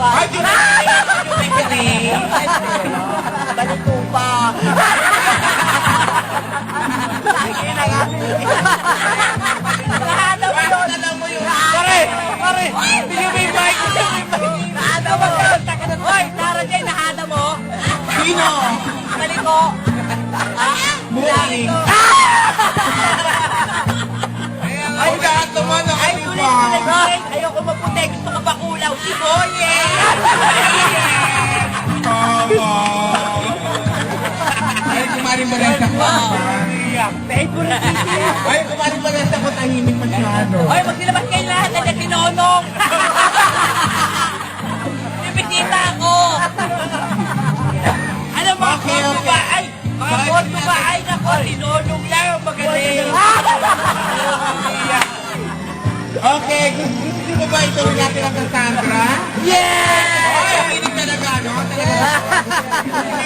pa. Ay, balik ko pa. Nahada mo yun. Pare, hindi mo yung mic. Nahada mo yun. Hoy, Tara J, nahada mo. Sino? Balik ko. Moving. Ay, lahat naman na kayo ba? Ayoko maputi. Gusto ko bakulaw. Si Boye. Tama. Ay, kumarin ba lang sa Ay, kumarin ba lang sa ko tahimik masyado. Hoy, magsilabas kayo lahat na tinonong. Bibisita ako. Ano mga koto ba? Ay, mga koto ba? Ay, nako, tinonong lang. Magaling. Okay, gusto mo ba ito natin ang Cassandra? Yeah! Ay, hinig talaga, no? Talaga.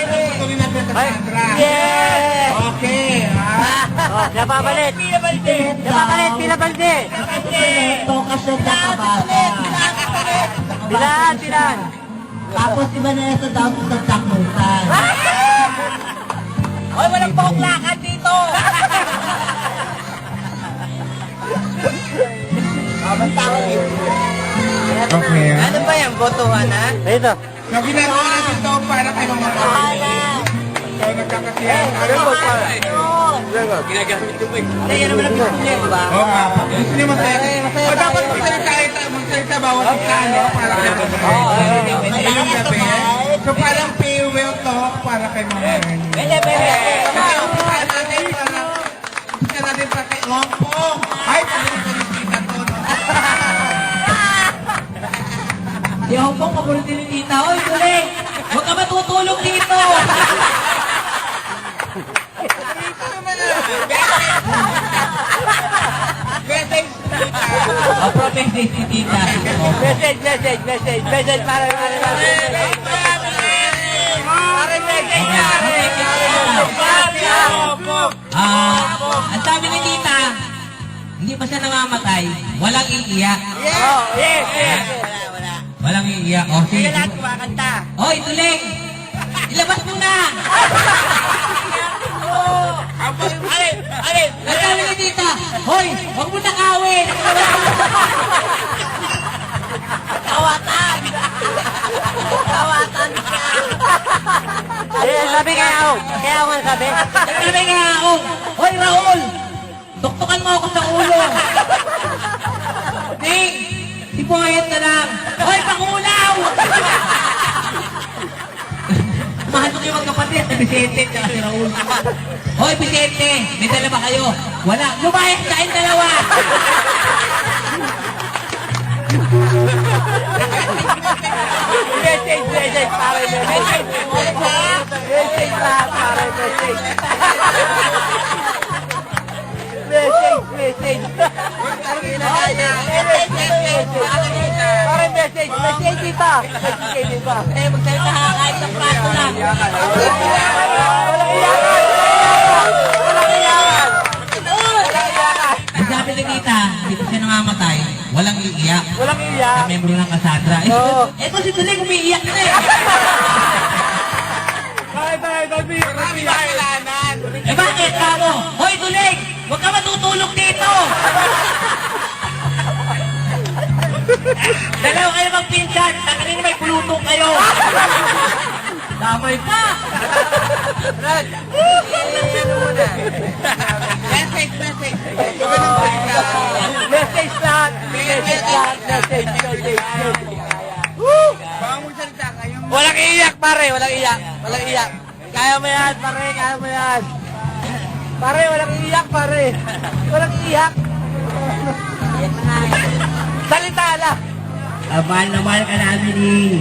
Ituloy natin ang Cassandra. Yeah! Okay, ha? Napapalit. Napapalit, pinapalit. Ito kasi nakabata. Tilan. Tapos si Vanessa daw sa takutan. Hoy, walang pakuklakan dito. Okay, ha? Ano ba yan? Botohan, ha? Ito. So, ginagawa natin ito para kayo mga So, nagkakasiyahan tayo. Ginagamit yung mic. Hindi, yan naman ang gusto niya, di ba? Oo nga. Gusto niyo masaya. O, dapat magsalita bawat isa, no? Para kayo ngayong gabi. So, parang farewell talk para kay mga Bele. Kasi umpisa natin pa kay Ompong. Ay, pagaling ko rin kita to, no? Di ako pong paborito ni Tita. Hoy, tuloy! Huwag ka matutulog dito! Message. Message si Tita. Message para ang sabi ni Tita, hindi pa siya namamatay, walang iiyak. Walang iiyak. O, sige. Lahat kumakanta. Hoy, tuling! Ilabas mo na! Alin! Ang sabi ni Tita, hoy, huwag mo nakawin! Tawatan ka! Sabi kaya ako. Kaya ako nga sabi. Sabi kaya ako. Hoy, Raul! Tuktukan mo ako sa ulo! Ding! Sipuayat na lang! Hoy, pakulaw! Mahal ko kayo magkapatid na Vicente at si Raul. Hoy, Vicente! May dala ba kayo? Wala. Lumayas kayong dalawa! Message, pare, message. Message lahat, pare, message. Message. Pare, message. Message kita. Message kayo diba? Eh, magsalita ka kahit ng prato lang. Walang iyakan. Ang sabi ni Tita, hindi pa siya nangamatay. Walang iiyak. Walang iiyak. Sa membro ng Cassandra. Ito si Tuling umiiyak na eh. Eh bakit kamo? Hoy Tuling! Huwag ka matutulog dito! Dalawa kayo magpinsan. Kanina may pulutong kayo. Damay pa! Brad! Message! Message lahat! Walang iiyak, pare! Walang iiyak! Kaya mo yan, pare! Kaya mo yan! Pare, walang iiyak, pare! Walang iiyak! Salita lang! Mahal na mahal ka namin eh!